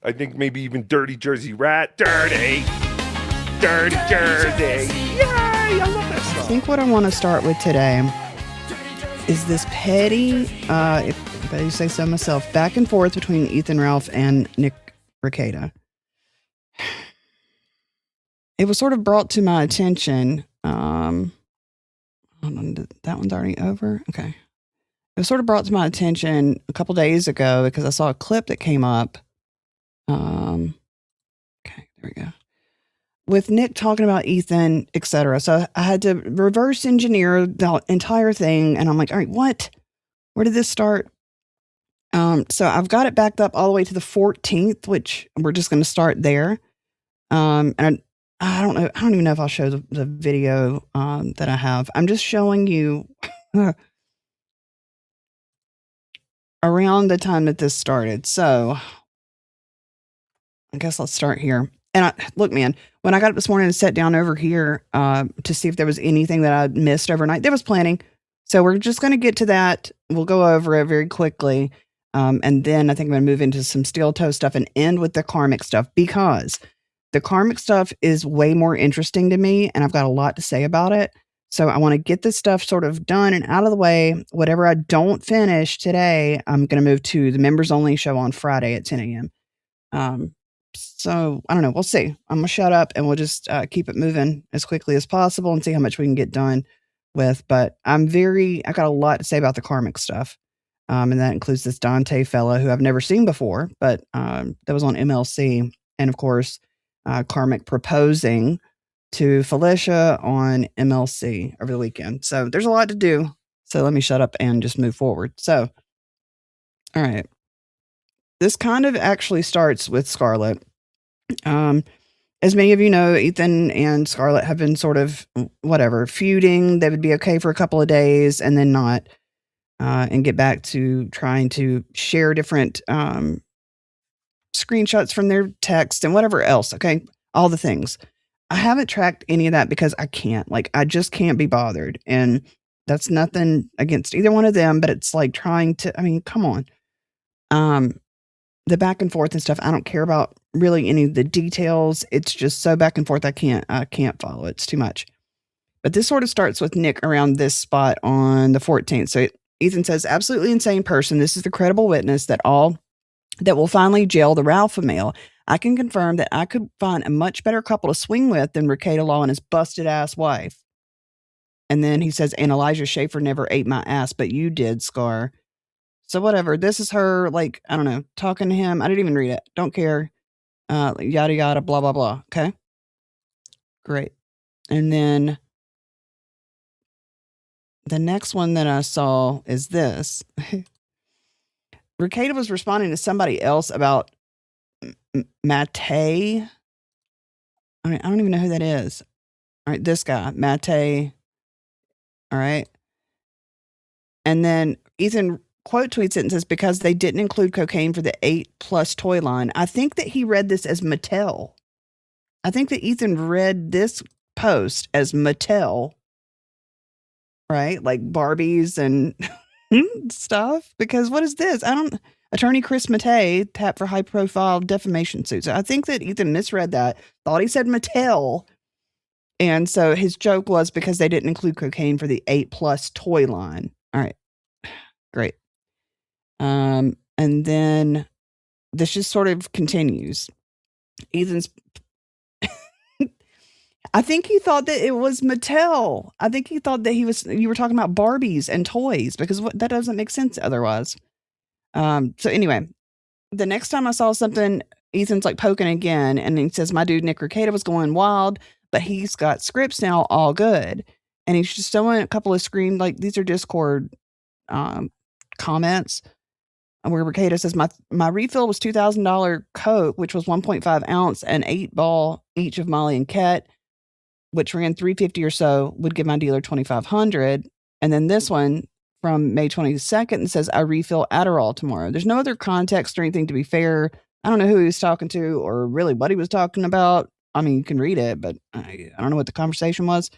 I think maybe even Dirty Jersey Rat. Dirty Jersey. Yay! I love that song. I think what I want to start with today is this petty, if I say so myself, back and forth between Ethan Ralph and Nick Rekieta. It was sort of brought to my attention. Hold on, that one's already over. Okay. It was sort of brought to my attention a couple days ago because I saw a clip that came up. Okay, there we go. With Nick talking about Ethan, etc. So I had to reverse engineer the entire thing, and I'm like, all right, what? Where did this start? So I've got it backed up all the way to the 14th, which we're just going to start there. And I don't know. I don't even know if I'll show the video that I have. I'm just showing you around the time that this started. So I guess let's start here. And look, man, when I got up this morning and sat down over here to see if there was anything that I'd missed overnight, there was plenty. So we're just going to get to that. We'll go over it very quickly. And then I think I'm going to move into some steel toe stuff and end with the karmic stuff, because the karmic stuff is way more interesting to me, and I've got a lot to say about it. So I want to get this stuff sort of done and out of the way. Whatever I don't finish today, I'm going to move to the members only show on Friday at 10 a.m. So I don't know. We'll see. I'm going to shut up and we'll just keep it moving as quickly as possible and see how much we can get done with. But I got a lot to say about the karmic stuff. And that includes this Dante fella who I've never seen before, but that was on MLC. And of course, karmic proposing to Felicia on MLC over the weekend. So there's a lot to do. So let me shut up and just move forward. So, all right. This kind of actually starts with Scarlett. As many of you know, Ethan and Scarlett have been sort of, feuding. They would be okay for a couple of days and then not, and get back to trying to share different screenshots from their text and whatever else. Okay. All the things. I haven't tracked any of that because I can't. I just can't be bothered. And that's nothing against either one of them, but it's like trying to, come on. The back and forth and stuff, I don't care about really any of the details. It's just so back and forth. I can't follow. It's too much. But this sort of starts with Nick around this spot on the 14th. So Ethan says, absolutely insane person. This is the credible witness that will finally jail the Ralph male. I can confirm that I could find a much better couple to swing with than Rekieta Law and his busted ass wife. And then he says, and Elijah Schaefer never ate my ass, but you did, Scar. So whatever. This is her, I don't know, talking to him. I didn't even read it. Don't care. Yada, yada, blah, blah, blah. Okay. Great. And then the next one that I saw is this. Rekieta was responding to somebody else about Mate. I don't even know who that is. All right. This guy, Mate. All right. And then Ethan quote tweets it and says, because they didn't include cocaine for the 8+ toy line. I think that he read this as Mattel. I think that Ethan read this post as Mattel, right? Like Barbies and stuff. Because what is this? Attorney Chris Mate tapped for high profile defamation suits. I think that Ethan misread that, thought he said Mattel. And so his joke was because they didn't include cocaine for the 8+ toy line. All right. Great. And then this just sort of continues. Ethan's, I think he thought that it was Mattel. I think he thought that you were talking about Barbies and toys, because that doesn't make sense otherwise. So anyway, the next time I saw something, Ethan's poking again, and he says, my dude, Nick Rekieta, was going wild, but he's got scripts now, all good. And he's just showing a couple of these are Discord, comments where Rekieta says, my refill was $2,000 Coke, which was 1.5 ounce and 8 ball each of Molly and Ket, which ran $350 or so, would give my dealer $2,500. And then this one from May 22nd and says, I refill Adderall tomorrow. There's no other context or anything, to be fair. I don't know who he was talking to or really what he was talking about. You can read it, but I don't know what the conversation was.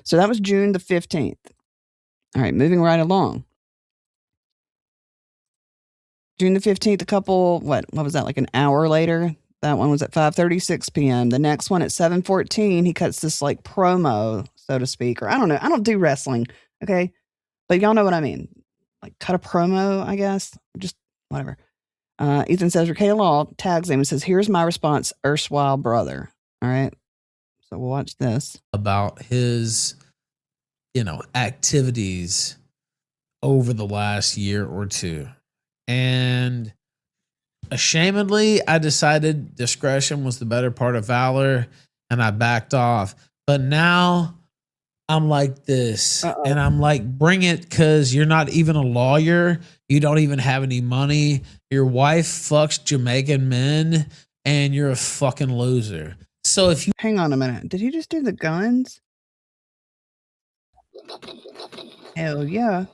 So that was June the 15th. All right, moving right along. June the 15th, a couple, what was that, like an hour later? That one was at 5:36 p.m. The next one at 7:14, he cuts this like promo, so to speak, or I don't know. I don't do wrestling, okay? But y'all know what I mean. Like cut a promo, I guess. Just whatever. Ethan says, Rekieta Law tags him and says, here's my response, erstwhile brother. All right. So we'll watch this. About his, activities over the last year or two. And ashamedly, I decided discretion was the better part of valor and I backed off. But now I'm like this. And I'm like, bring it, because you're not even a lawyer. You don't even have any money. Your wife fucks Jamaican men and you're a fucking loser. So if you hang on a minute, did he just do the guns? Hell yeah.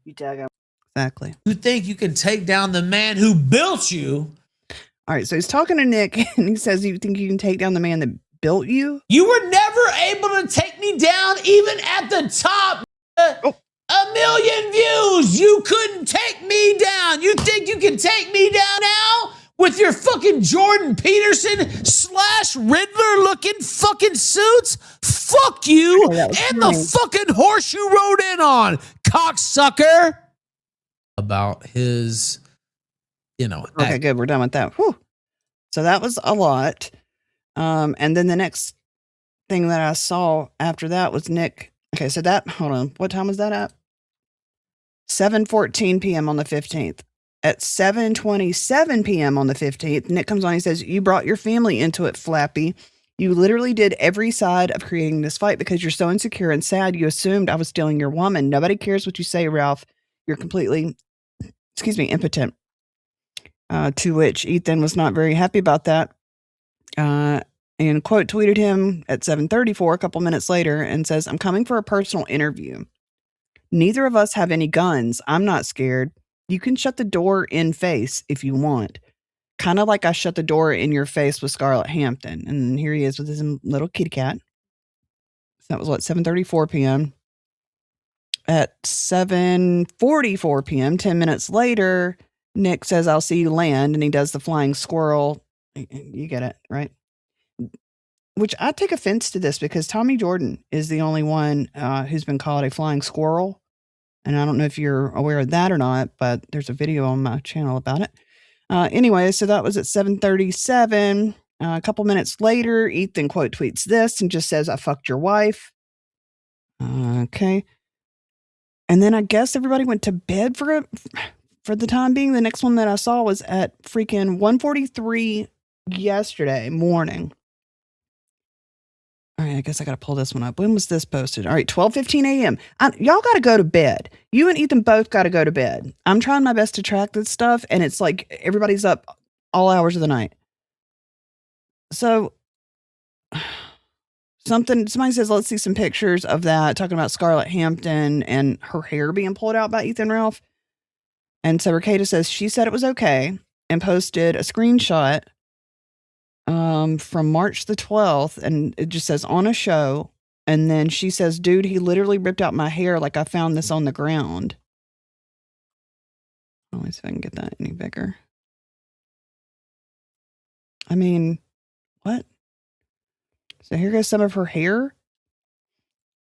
You tag him. Exactly. You think you can take down the man who built you? All right, so he's talking to Nick and he says, you think you can take down the man that built you? You were never able to take me down, even at the top. A million views. You couldn't take me down. You think you can take me down now? With your fucking Jordan Peterson / Riddler looking fucking suits? Fuck you and the fucking horse you rode in on, cocksucker. About his, Okay, good. We're done with that. Whew. So that was a lot. And then the next thing that I saw after that was Nick. Okay, so that, hold on. What time was that at? 7:14 p.m. on the 15th. At 7:27 p.m. on the 15th, Nick comes on. He says, you brought your family into it, Flappy. You literally did every side of creating this fight because you're so insecure and sad. You assumed I was stealing your woman. Nobody cares what you say, Ralph. You're completely, impotent. To which Ethan was not very happy about that. And quote tweeted him at 7:34 a couple minutes later and says, I'm coming for a personal interview. Neither of us have any guns. I'm not scared. You can shut the door in face if you want. Kind of like I shut the door in your face with Scarlett Hampton. And here he is with his little kitty cat. So that was what, 7:34 p.m. At 7:44 p.m., 10 minutes later, Nick says, I'll see you land. And he does the flying squirrel. You get it, right? Which I take offense to this because Tommy Jordan is the only one who's been called a flying squirrel. And I don't know if you're aware of that or not, but there's a video on my channel about it. Anyway, so that was at 7:37. A couple minutes later, Ethan quote tweets this and just says, I fucked your wife. Okay. And then I guess everybody went to bed for the time being. The next one that I saw was at freaking 1:43 yesterday morning. All right, I guess I got to pull this one up. When was this posted? All right, 12:15 a.m. Y'all got to go to bed. You and Ethan both got to go to bed. I'm trying my best to track this stuff, and it's like everybody's up all hours of the night. So somebody says, let's see some pictures of that, talking about Scarlett Hampton and her hair being pulled out by Ethan Ralph. And so Rekieta says she said it was okay and posted a screenshot from March the 12th, and it just says on a show. And then she says, dude, he literally ripped out my hair like I found this on the ground. Let me see if I can get that any bigger. I mean, what? So here goes some of her hair.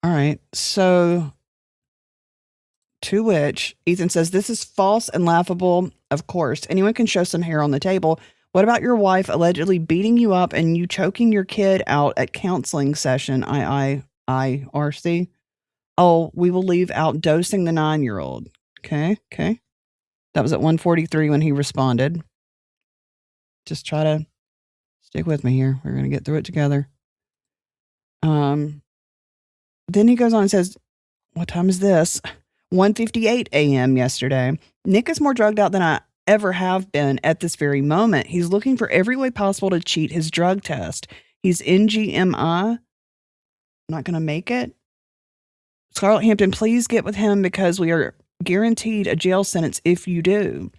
All right. So to which Ethan says, this is false and laughable. Of course, anyone can show some hair on the table. What about your wife allegedly beating you up and you choking your kid out at counseling session? IRC. Oh, we will leave out dosing the 9-year-old. Okay. That was at 1:43 when he responded. Just try to stick with me here. We're going to get through it together. Then he goes on and says, what time is this? 1:58 a.m. yesterday. Nick is more drugged out than I ever have been at this very moment. He's looking for every way possible to cheat his drug test. He's NGMI. Not going to make it. Scarlett Hampton, please get with him because we are guaranteed a jail sentence if you do.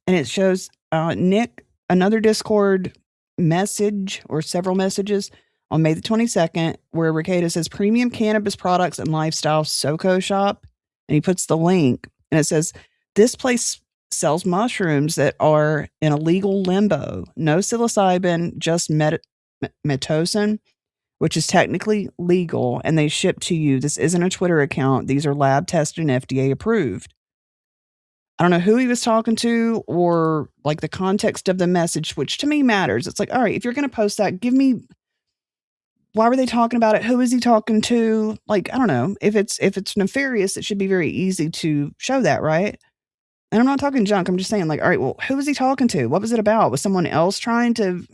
And it shows Nick, another Discord message or several messages on May the 22nd, where Rekieta says premium cannabis products and lifestyle SoCo shop. And he puts the link and it says, this place sells mushrooms that are in a legal limbo. No psilocybin, just metocin, which is technically legal, and they ship to you. This isn't a Twitter account. These are lab tested and FDA approved. I don't know who he was talking to or like the context of the message, which to me matters. It's like, all right, if you're going to post that, give me, why were they talking about it? Who is he talking to? Like, I don't know. If it's nefarious, it should be very easy to show that, right? And I'm not talking junk. I'm just saying, like, all right, well, who was he talking to? What was it about? Was someone else trying to,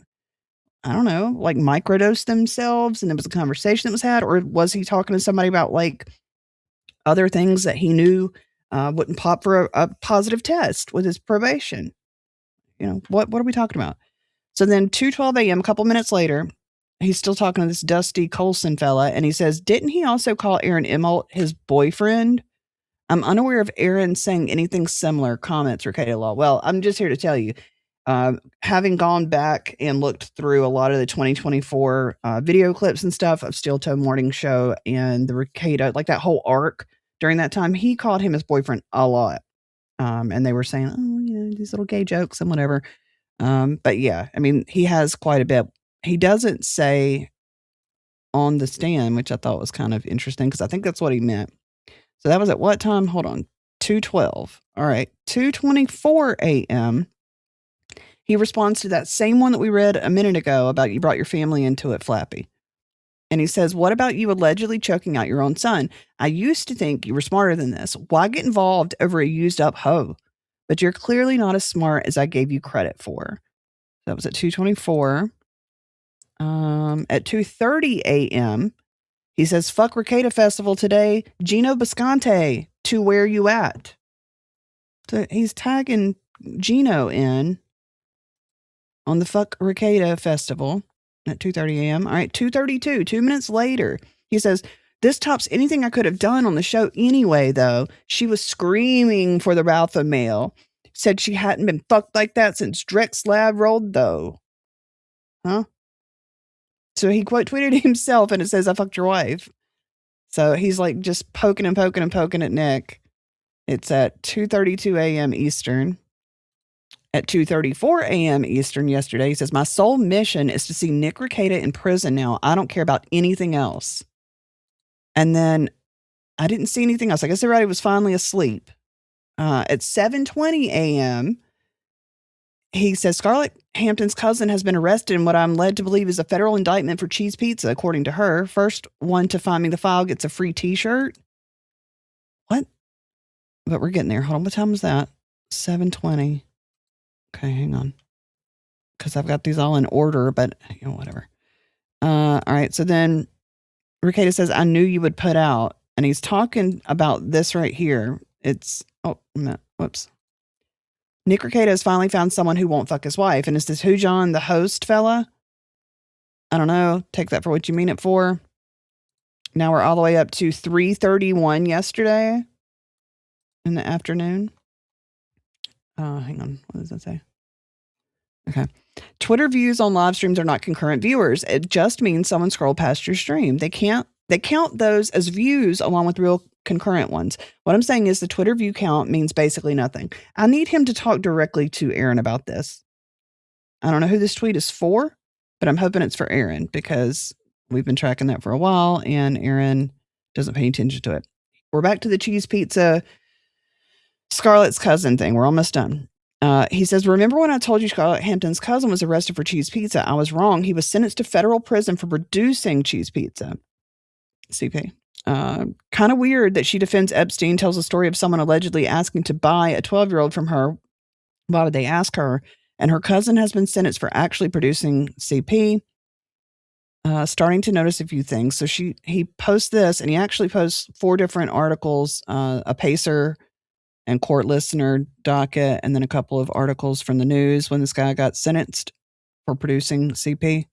I don't know, like microdose themselves and there was a conversation that was had? Or was he talking to somebody about like other things that he knew wouldn't pop for a positive test with his probation? You know, what are we talking about? So then 2:12 a.m., a couple minutes later, he's still talking to this Dusty Colson fella. And he says, didn't he also call Aaron Immelt his boyfriend? I'm unaware of Aaron saying anything similar. Comments, Rekieta Law. Well, I'm just here to tell you, having gone back and looked through a lot of the 2024 video clips and stuff of Steel Toe Morning Show and the Rekieta, like that whole arc during that time, he called him his boyfriend a lot. And they were saying, oh, you know, these little gay jokes and whatever. But yeah, I mean, he has quite a bit. He doesn't say on the stand, which I thought was kind of interesting because I think that's what he meant. So that was at what time? Hold on. 2:12. All right. 2:24 a.m. He responds to that same one that we read a minute ago about you brought your family into it, Flappy. And he says, what about you allegedly choking out your own son? I used to think you were smarter than this. Why get involved over a used up hoe? But you're clearly not as smart as I gave you credit for. That was at 2:24. At 2:30 a.m., he says, fuck Rekieta Festival today. Gino Bisconte, to where you at? So he's tagging Gino in on the fuck Rekieta Festival at 2:30 a.m. All right, 2:32, 2 minutes later, he says, this tops anything I could have done on the show anyway, though. She was screaming for the alpha male. Said she hadn't been fucked like that since Drex Lab rolled, though. Huh? So he quote tweeted himself and it says, I fucked your wife. So he's like just poking at Nick. It's at 2:32 a.m. Eastern. At 2:34 a.m. Eastern yesterday, he says, my sole mission is to see Nick Rekieta in prison now. I don't care about anything else. And then I didn't see anything else. I guess everybody was finally asleep. At 7:20 a.m., he says, Scarlett Hampton's cousin has been arrested in what I'm led to believe is a federal indictment for cheese pizza, according to her. First one to find me the file gets a free t-shirt. What? But we're getting there. Hold on. What time was that? 7:20. Okay, hang on. Because I've got these all in order, but you know, whatever. All right. So then Rekieta says, I knew you would put out. And he's talking about this right here. It's, oh, no, whoops. Nick Rekieta has finally found someone who won't fuck his wife. And is this who, John, the host fella? I don't know. Take that for what you mean it for. Now we're all the way up to 3:31 yesterday in the afternoon. Hang on. What does that say? Okay. Twitter views on live streams are not concurrent viewers. It just means someone scrolled past your stream. They count those as views along with real concurrent ones. What I'm saying is the Twitter view count means basically nothing. I need him to talk directly to Aaron about this. I don't know who this tweet is for, but I'm hoping it's for Aaron because we've been tracking that for a while and Aaron doesn't pay attention to it. We're back to the cheese pizza Scarlett's cousin thing. We're almost done. He says, remember when I told you Scarlett Hampton's cousin was arrested for cheese pizza? I was wrong. He was sentenced to federal prison for producing cheese pizza. CP. Kind of weird that she defends Epstein, tells a story of someone allegedly asking to buy a 12-year-old from her. Why did they ask her? And her cousin has been sentenced for actually producing CP. Starting to notice a few things. So he posts this, and he actually posts 4 different articles, a Pacer and Court Listener docket, and then a couple of articles from the news when this guy got sentenced for producing CP.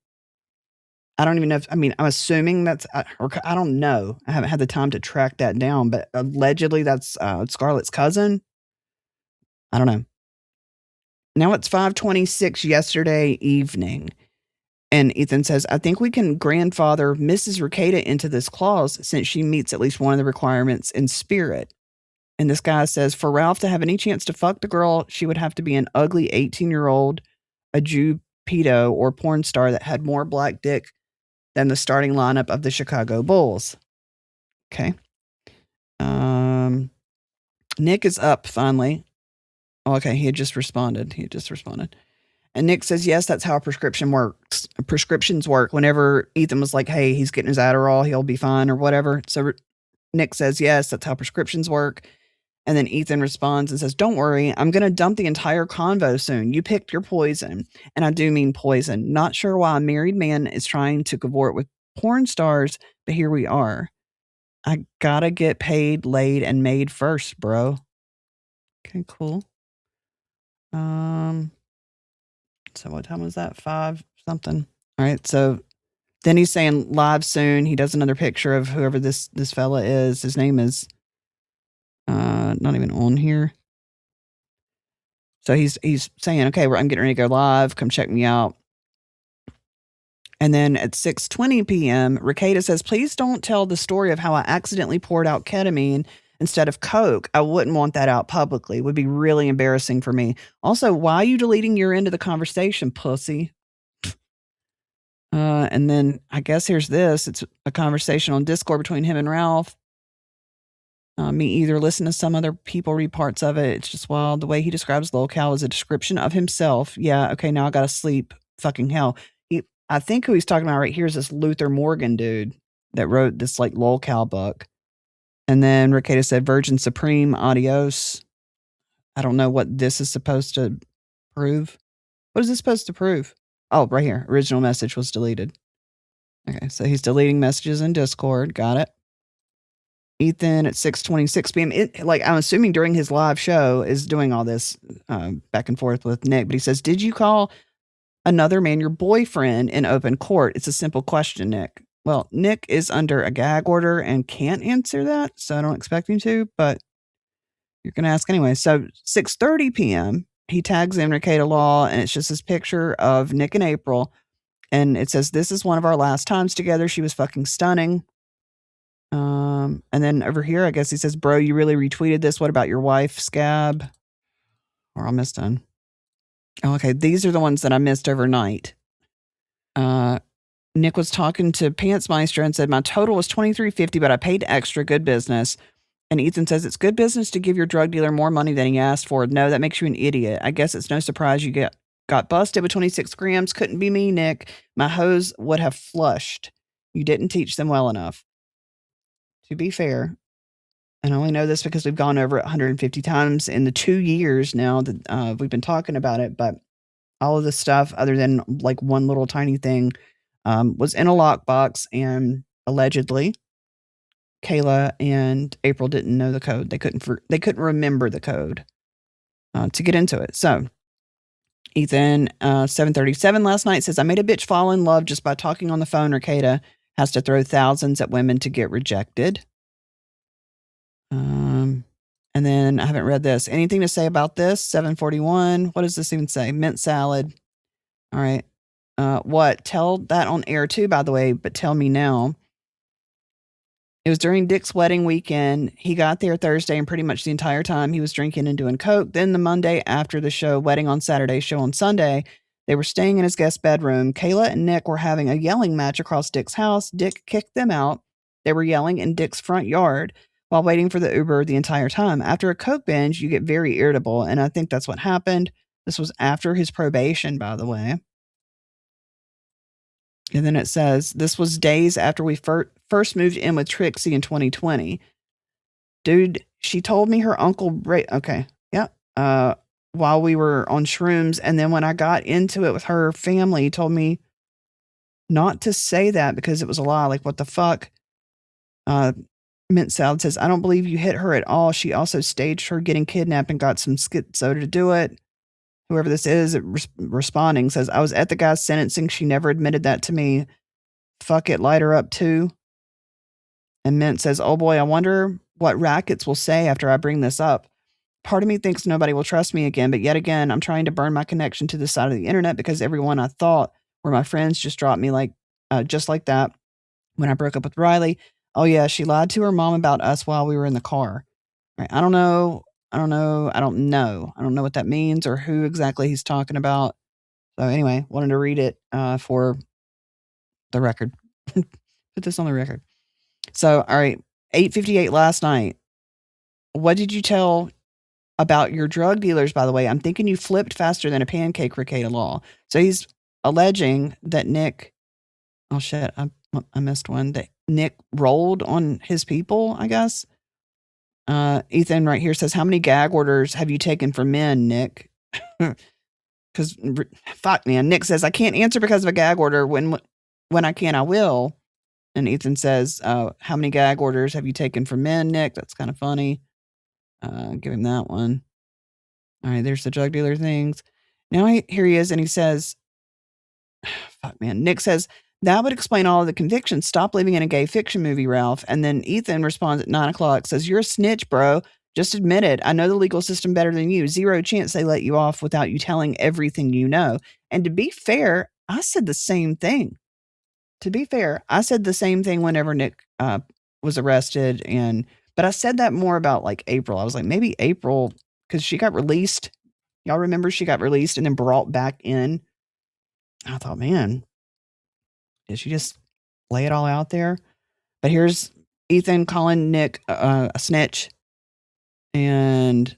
I don't even know if, I'm assuming that's, or I don't know. I haven't had the time to track that down, but allegedly that's Scarlett's cousin. I don't know. Now it's 5:26 yesterday evening. And Ethan says, I think we can grandfather Mrs. Rekieta into this clause since she meets at least one of the requirements in spirit. And this guy says, for Ralph to have any chance to fuck the girl, she would have to be an ugly 18-year-old, a Jew pedo, or porn star that had more black dick than the starting lineup of the Chicago Bulls. Okay. Nick is up finally. Okay, he had just responded. And Nick says, yes, that's how a prescription works. Prescriptions work. Whenever Ethan was like, hey, he's getting his Adderall, he'll be fine or whatever. So Nick says, yes, that's how prescriptions work. And then Ethan responds and says, don't worry, I'm going to dump the entire convo soon. You picked your poison. And I do mean poison. Not sure why a married man is trying to cavort with porn stars, but here we are. I gotta get paid, laid, and made first, bro. Okay, cool. So what time was that? 5 something. All right. So then he's saying live soon. He does another picture of whoever this fella is. His name is not even on here. So he's saying, okay, I'm getting ready to go live. Come check me out. And then at 6:20 p.m., Rekieta says, please don't tell the story of how I accidentally poured out ketamine instead of Coke. I wouldn't want that out publicly. It would be really embarrassing for me. Also, why are you deleting your end of the conversation, pussy? And then I guess here's this. It's a conversation on Discord between him and Ralph. Me either listen to some other people read parts of it. It's just wild. The way he describes lolcow is a description of himself. Yeah, okay, now I gotta sleep. Fucking hell. I think who he's talking about right here is this Luther Morgan dude that wrote this like lolcow book. And then Rekieta said, Virgin Supreme, adios. I don't know what this is supposed to prove. What is this supposed to prove? Oh, right here. Original message was deleted. Okay, so he's deleting messages in Discord. Got it. Ethan at 6:26 p.m. I'm assuming during his live show is doing all this back and forth with Nick. But he says, did you call another man your boyfriend in open court? It's a simple question, Nick. Well, Nick is under a gag order and can't answer that, so I don't expect him to, but you're going to ask anyway. So 6:30 p.m., he tags in Rekieta Law, and it's just this picture of Nick and April, and it says, this is one of our last times together. She was fucking stunning. And then over here, I guess he says, bro, you really retweeted this. What about your wife, Scab? We're almost done. Oh, okay, these are the ones that I missed overnight. Nick was talking to Pants Meister and said, my total was $23.50, but I paid extra. Good business. And Ethan says, it's good business to give your drug dealer more money than he asked for. No, that makes you an idiot. I guess it's no surprise you got busted with 26 grams. Couldn't be me, Nick. My hose would have flushed. You didn't teach them well enough. To be fair, and I only know this because we've gone over it 150 times in the 2 years now that we've been talking about it, but all of this stuff, other than like one little tiny thing, was in a lockbox, and allegedly Kayla and April didn't know the code. They couldn't remember the code to get into it. So Ethan, 7:37 last night, says, I made a bitch fall in love just by talking on the phone. Rekieta has to throw thousands at women to get rejected. And then I haven't read this. Anything to say about this? 7:41. What does this even say? Mint salad. All right. What? Tell that on air too, by the way, but tell me now. It was during Dick's wedding weekend. He got there Thursday, and pretty much the entire time he was drinking and doing coke. Then the Monday after the show, wedding on Saturday, show on Sunday, they were staying in his guest bedroom. Kayla and Nick were having a yelling match across Dick's house. Dick kicked them out. They were yelling in Dick's front yard while waiting for the Uber the entire time. After a coke binge, you get very irritable, and I think that's what happened. This was after his probation, by the way. And then it says, this was days after we first moved in with Trixie in 2020. Dude, she told me her uncle... Okay, yeah. While we were on shrooms, and then when I got into it with her family, he told me not to say that because it was a lie. Like, what the fuck? Mint Salad says, I don't believe you hit her at all. She also staged her getting kidnapped and got some schizo to do it. Whoever this is responding says, I was at the guy's sentencing. She never admitted that to me. Fuck it, light her up too. And Mint says, oh boy, I wonder what rackets will say after I bring this up. Part of me thinks nobody will trust me again, but yet again, I'm trying to burn my connection to this side of the internet because everyone I thought were my friends just dropped me just like that. When I broke up with Riley, oh yeah, she lied to her mom about us while we were in the car. Right. I don't know. I don't know. I don't know. I don't know what that means or who exactly he's talking about. So anyway, wanted to read it for the record. Put this on the record. So, all right, 8:58 last night. What did you tell about your drug dealers, by the way? I'm thinking you flipped faster than a pancake, Rekieta Law. So he's alleging that Nick, oh shit, I missed one, that Nick rolled on his people, I guess. Ethan right here says, how many gag orders have you taken for men, Nick? Because fuck, man. Nick says, I can't answer because of a gag order. When I can, I will. And Ethan says, how many gag orders have you taken for men, Nick? That's kind of funny. Give him that one. All right, there's the drug dealer things. Now here he is, and he says, fuck, man. Nick says, that would explain all of the convictions. Stop living in a gay fiction movie, Ralph. And then Ethan responds at 9:00, says, you're a snitch, bro. Just admit it. I know the legal system better than you. Zero chance they let you off without you telling everything you know. And to be fair, I said the same thing. To be fair, I said the same thing whenever Nick was arrested. But I said that more about like April. I was like, maybe April, because she got released. Y'all remember she got released and then brought back in. I thought, man, did she just lay it all out there? But here's Ethan calling Nick a snitch. And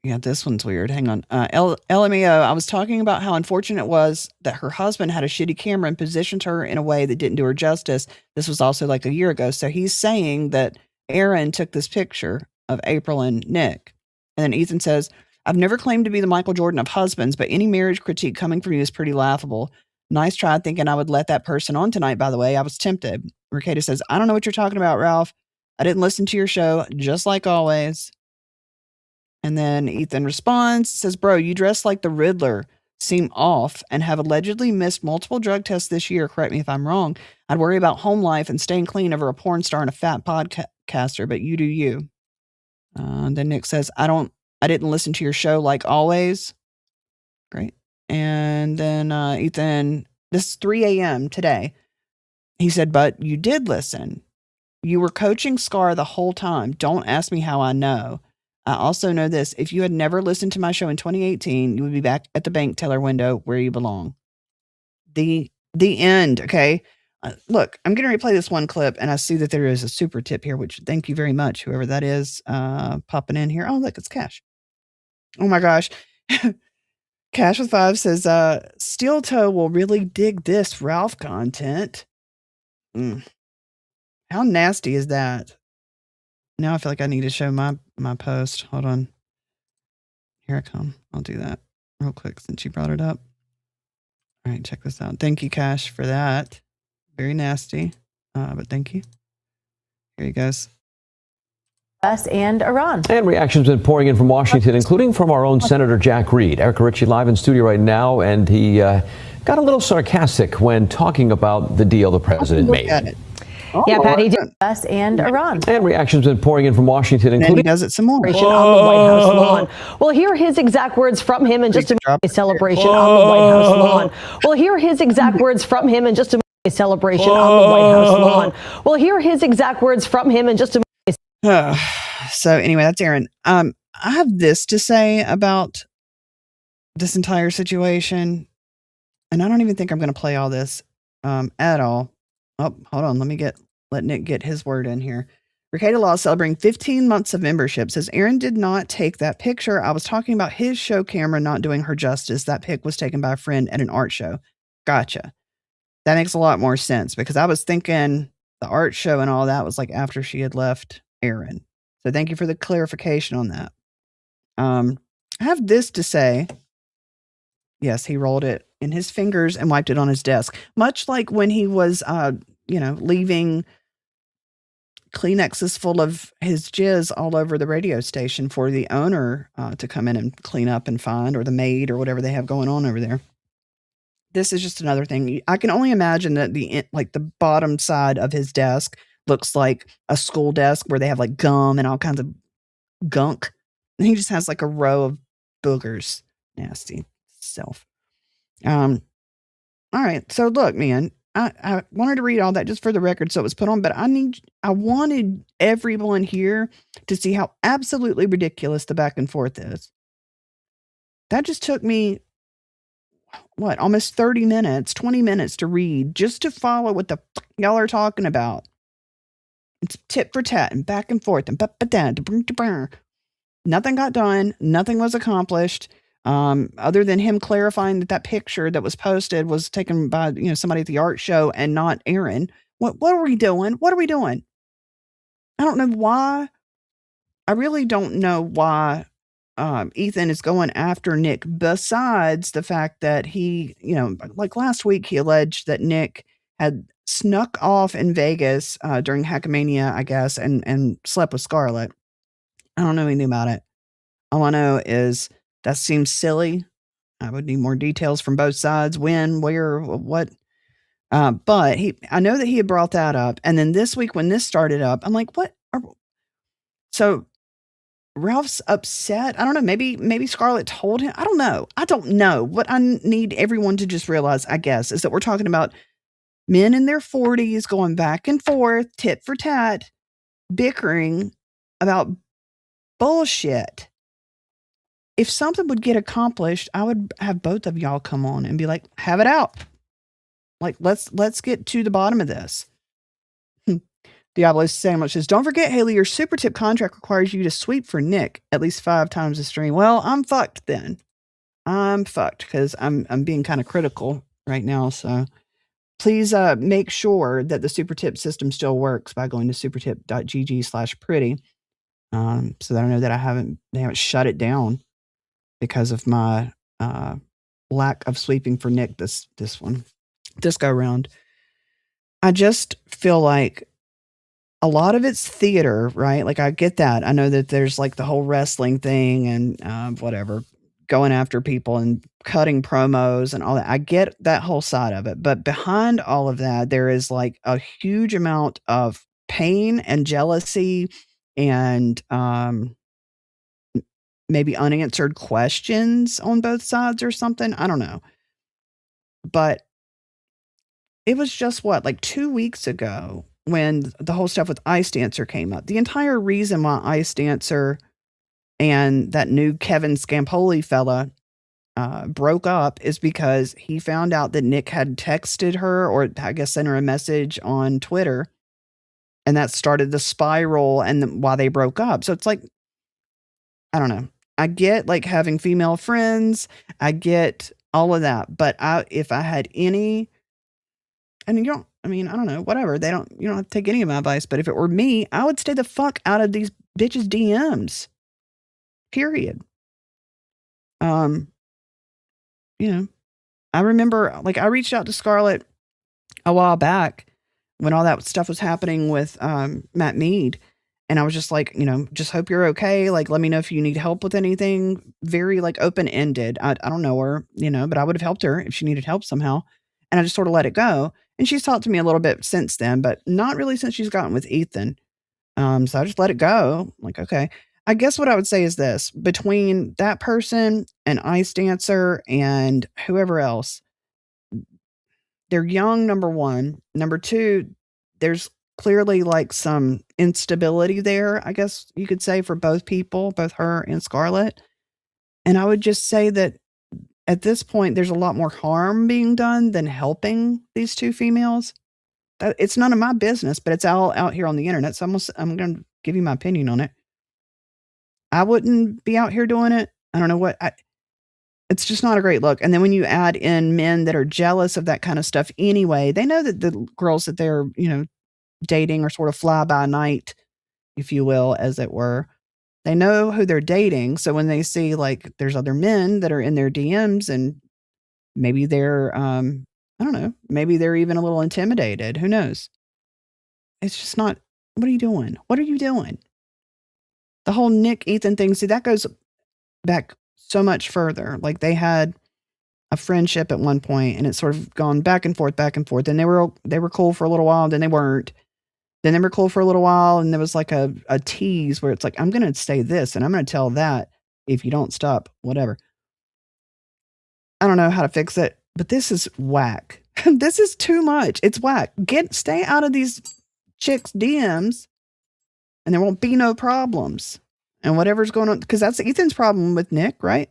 yeah, this one's weird. Hang on. LMAO, I was talking about how unfortunate it was that her husband had a shitty camera and positioned her in a way that didn't do her justice. This was also like a year ago. So he's saying that Aaron took this picture of April and Nick. And then Ethan says, I've never claimed to be the Michael Jordan of husbands, but any marriage critique coming from you is pretty laughable. Nice try thinking I would let that person on tonight, by the way. I was tempted. Rekieta says, I don't know what you're talking about, Ralph. I didn't listen to your show, just like always. And then Ethan responds, says, bro, you dress like the Riddler, seem off, and have allegedly missed multiple drug tests this year. Correct me if I'm wrong. I'd worry about home life and staying clean over a porn star and a fat podcaster, but you do you. Then Nick says, I didn't listen to your show like always. Great. And then Ethan, this is 3 a.m. today. He said, but you did listen. You were coaching Scar the whole time. Don't ask me how I know. I also know this. If you had never listened to my show in 2018, you would be back at the bank teller window where you belong. The end. Okay. Look, I'm going to replay this one clip and I see that there is a super tip here, which thank you very much. Whoever that is, popping in here. Oh, look, it's Cash. Oh my gosh. Cash with 5 says, Steel Toe will really dig this Ralph content. How nasty is that? Now I feel like I need to show my post. Hold on. Here I come. I'll do that real quick since you brought it up. All right, check this out. Thank you, Cash, for that. Very nasty, but thank you. Here you guys. US and Iran. And reactions been pouring in from Washington, including from our own Senator Jack Reed. Erica Ritchie live in studio right now, and he got a little sarcastic when talking about the deal the president made. Yeah, Pat, he did US and Iran. And reactions been pouring in from Washington, including he does it some more. On the White House lawn. We'll hear his exact words from him in just a minute. A celebration on the White House lawn. We'll hear his exact words from him in just a minute. A celebration on the White House lawn. We'll hear his exact words from him in just a minute. So anyway, that's Aaron. I have this to say about this entire situation, and I don't even think I'm going to play all this at all. Oh, hold on. Let Nick get his word in here. Rekieta Law celebrating 15 months of membership says Aaron did not take that picture. I was talking about his show camera not doing her justice. That pic was taken by a friend at an art show. Gotcha. That makes a lot more sense because I was thinking the art show and all that was like after she had left Aaron. So thank you for the clarification on that. I have this to say. Yes, he rolled it in his fingers and wiped it on his desk, much like when he was, leaving Kleenexes full of his jizz all over the radio station for the owner to come in and clean up and find, or the maid or whatever they have going on over there. This is just another thing. I can only imagine that the bottom side of his desk looks like a school desk where they have like gum and all kinds of gunk. And he just has like a row of boogers. Nasty self. All right. So look, man, I wanted to read all that just for the record, so it was put on. But I wanted everyone here to see how absolutely ridiculous the back and forth is. That just took me almost 30 minutes, 20 minutes to read just to follow what the fuck y'all are talking about. It's tit for tat and back and forth and nothing got done. Nothing was accomplished. Other than him clarifying that picture that was posted was taken by, somebody at the art show and not Aaron. What are we doing? What are we doing? I don't know why. I really don't know why Ethan is going after Nick, besides the fact that he, like last week, he alleged that Nick had snuck off in Vegas during Hackmania, I guess, and slept with Scarlett. I don't know anything about it. All I know is that seems silly. I would need more details from both sides. When, where, what. But I know that he had brought that up. And then this week when this started up, I'm like, what? So Ralph's upset. I don't know. Maybe Scarlett told him. I don't know. What I need everyone to just realize, I guess, is that we're talking about men in their 40s going back and forth, tit for tat, bickering about bullshit. If something would get accomplished, I would have both of y'all come on and be like, have it out. Like, let's get to the bottom of this. Diablo Sandwich says, don't forget, Haley, your super tip contract requires you to sweep for Nick at least 5 times a stream. Well, I'm fucked then. I'm fucked because I'm being kind of critical right now. So please make sure that the super tip system still works by going to supertip.gg/pretty. So that I know that they haven't shut it down because of my lack of sweeping for Nick this go round. I just feel like a lot of it's theater, right? Like, I get that. I know that there's like the whole wrestling thing and whatever, going after people and cutting promos and all that. I get that whole side of it. But behind all of that, there is like a huge amount of pain and jealousy and maybe unanswered questions on both sides or something. I don't know. But it was just like 2 weeks ago when the whole stuff with Ice Dancer came up. The entire reason why Ice Dancer and that new Kevin Scampoli fella broke up is because he found out that Nick had texted her, or I guess sent her a message on Twitter, and that started the spiral and why they broke up. So it's like, I don't know. I get like having female friends. I get all of that. But if I had any, and I don't know, whatever. You don't have to take any of my advice, but if it were me, I would stay the fuck out of these bitches' DMs. Period. I remember like I reached out to Scarlett a while back when all that stuff was happening with Matt Mead. And I was just like, just hope you're okay. Like, let me know if you need help with anything. Very like open-ended. I don't know her, but I would have helped her if she needed help somehow. And I just sort of let it go. And she's talked to me a little bit since then, but not really since she's gotten with Ethan. So I just let it go. Like, okay. I guess what I would say is this: between that person and Ice Dancer and whoever else, they're young, number one. Number two, there's clearly like some instability there, I guess you could say, for both people, both her and Scarlett. And I would just say that at this point, there's a lot more harm being done than helping these two females. It's none of my business, but it's all out here on the internet. So I'm going to give you my opinion on it. I wouldn't be out here doing it. I don't know it's just not a great look. And then when you add in men that are jealous of that kind of stuff anyway, they know that the girls that they're, dating are sort of fly by night, if you will, as it were. They know who they're dating. So when they see like there's other men that are in their DMs and maybe they're, I don't know, maybe they're even a little intimidated. Who knows? It's just not, what are you doing? What are you doing? The whole Nick Ethan thing, see, that goes back so much further. Like they had a friendship at one point and it's sort of gone back and forth. And they were cool for a little while. Then they weren't. Then they were cool for a little while. And there was like a tease where it's like, I'm going to say this and I'm going to tell that if you don't stop, whatever. I don't know how to fix it, but this is whack. This is too much. It's whack. Stay out of these chicks' DMs and there won't be no problems. And whatever's going on, because that's Ethan's problem with Nick, right?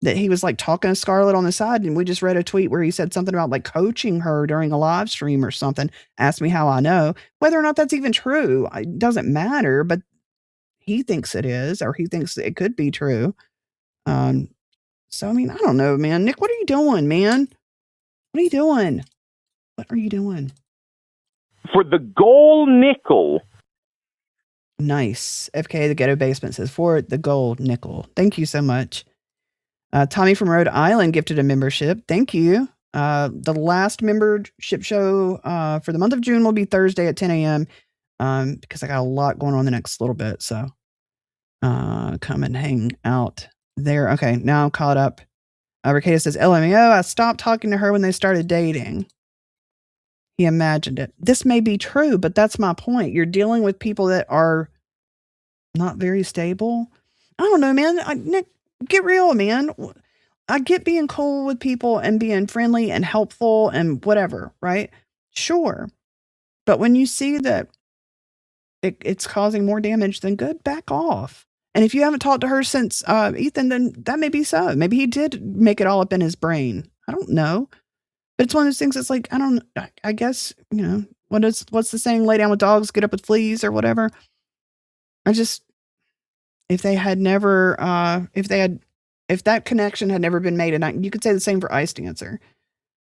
That he was like talking to Scarlett on the side, and we just read a tweet where he said something about like coaching her during a live stream or something. Asked me how I know. Whether or not that's even true, it doesn't matter, but he thinks it is, or he thinks it could be true. So, I mean, I don't know, man. Nick, what are you doing, man? What are you doing? What are you doing? For the gold nickel. Nice. FK, the Ghetto Basement says, for the gold nickel. Thank you so much. Tommy from Rhode Island gifted a membership. Thank you. The last membership show for the month of June will be Thursday at 10 a.m. Because I got a lot going on the next little bit. So come and hang out there. Okay, now I'm caught up. Rekieta says, LMAO, I stopped talking to her when they started dating. He imagined it. This may be true, but that's my point. You're dealing with people that are not very stable. I don't know, man. Nick, get real, man. I get being cool with people and being friendly and helpful and whatever, right? Sure. But when you see that it's causing more damage than good, back off. And if you haven't talked to her since Ethan, then that may be so. Maybe he did make it all up in his brain. I don't know. But it's one of those things that's like, I guess, you know, what's the saying? Lay down with dogs, get up with fleas or whatever. If they had never, if that connection had never been made, and you could say the same for Ice Dancer.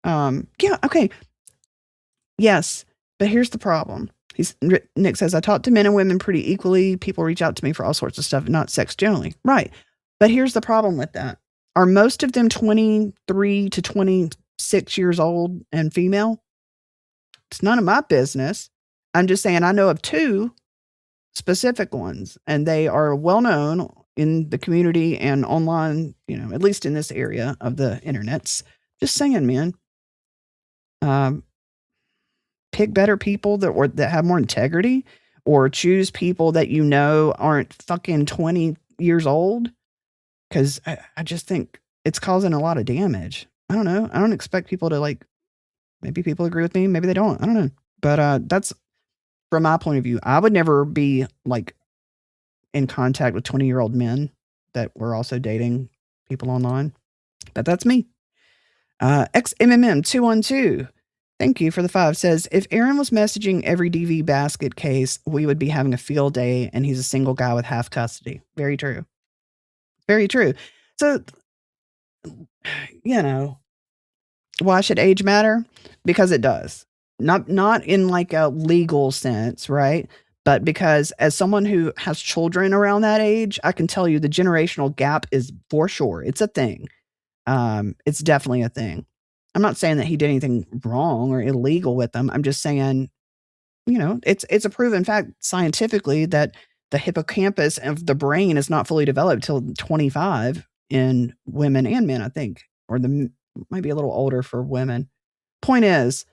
Yeah, okay. Yes, but here's the problem. Nick says, I talk to men and women pretty equally. People reach out to me for all sorts of stuff, not sex generally. Right. But here's the problem with that. Are most of them 23 to 26 years old and female? It's none of my business. I'm just saying I know of 2 specific ones, and they are well known in the community and online, you know, at least in this area of the internets. Just saying, man. Pick better people that have more integrity, or choose people that you know aren't fucking 20 years old. Because I just think it's causing a lot of damage. I don't know. I don't expect people to like, maybe people agree with me, maybe they don't. I don't know. But that's from my point of view. I would never be like in contact with 20-year-old men that were also dating people online. But that's me. XMMM212. Thank you for the 5. Says, if Aaron was messaging every DV basket case, we would be having a field day, and he's a single guy with half custody. Very true. Very true. So, you know, why should age matter? Because it does. Not in like a legal sense, right? But because as someone who has children around that age, I can tell you the generational gap is for sure. It's a thing. It's definitely a thing. I'm not saying that he did anything wrong or illegal with them. I'm just saying, you know, it's a proven fact scientifically that the hippocampus of the brain is not fully developed till 25 in women and men, I think, or might be a little older for women. Point is,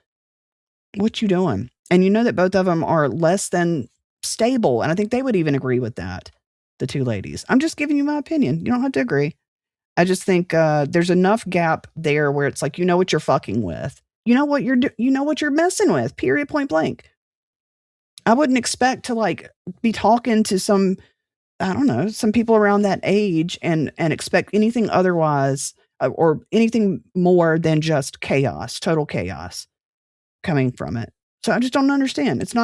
what you doing? And you know that both of them are less than stable, and I think they would even agree with that. The 2 ladies. I'm just giving you my opinion. You don't have to agree. I just think there's enough gap there where it's like, you know what you're fucking with. You know what you're messing with, period, point blank. I wouldn't expect to like be talking to some people around that age and expect anything otherwise or anything more than just chaos, total chaos coming from it. So I just don't understand. It's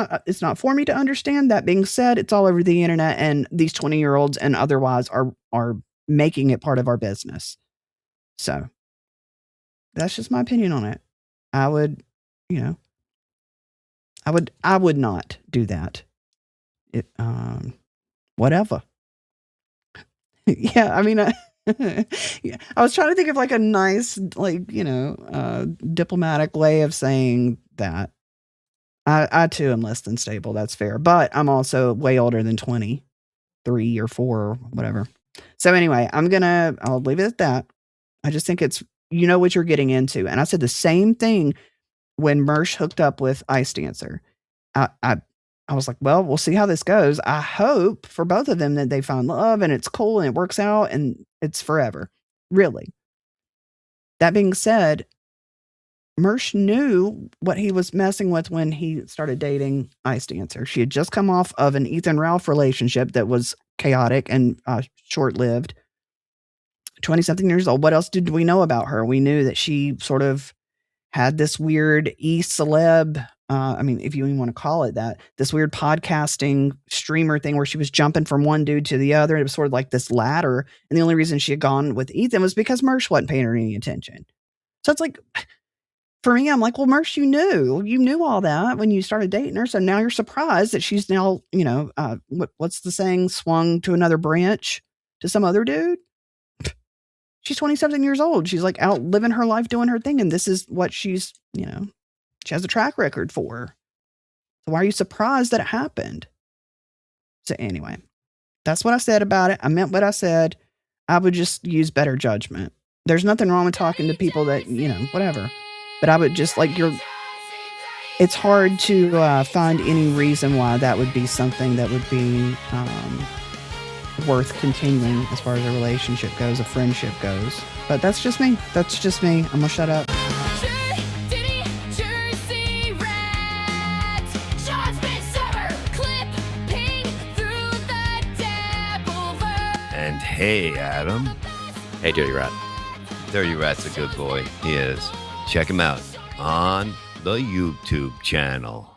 not for me to understand. That being said, it's all over the internet, and these 20-year-olds and otherwise are making it part of our business. So that's just my opinion on it. I would not do that. Whatever. Yeah, I mean, yeah, I was trying to think of like a nice, like, diplomatic way of saying that. I too am less than stable. That's fair. But I'm also way older than 23 or 4 or whatever. So anyway, I'll leave it at that. I just think it's, you know what you're getting into. And I said the same thing when Mersh hooked up with Ice Dancer. I was like, well, we'll see how this goes. I hope for both of them that they find love and it's cool and it works out and it's forever. Really. That being said, Mersh knew what he was messing with when he started dating Ice Dancer. She had just come off of an Ethan Ralph relationship that was chaotic and short-lived. 20-something years old. What else did we know about her? We knew that she sort of had this weird e-celeb, I mean, if you even want to call it that, this weird podcasting streamer thing where she was jumping from one dude to the other. It was sort of like this ladder. And the only reason she had gone with Ethan was because Mersh wasn't paying her any attention. So it's like, for me, I'm like, well, Mersh, you knew all that when you started dating her. So now you're surprised that she's now, what's the saying? Swung to another branch to some other dude. She's 20-something years old. She's like out living her life, doing her thing. And this is what she's, she has a track record for. So why are you surprised that it happened? So anyway, that's what I said about it. I meant what I said. I would just use better judgment. There's nothing wrong with talking to people that, whatever. But I would just it's hard to find any reason why that would be something that would be worth continuing as far as a relationship goes, a friendship goes. But that's just me. I'm gonna shut up. And hey, Adam. Hey, Dirty Rat. Dirty Rat's a good boy. He is. Check him out on the YouTube channel.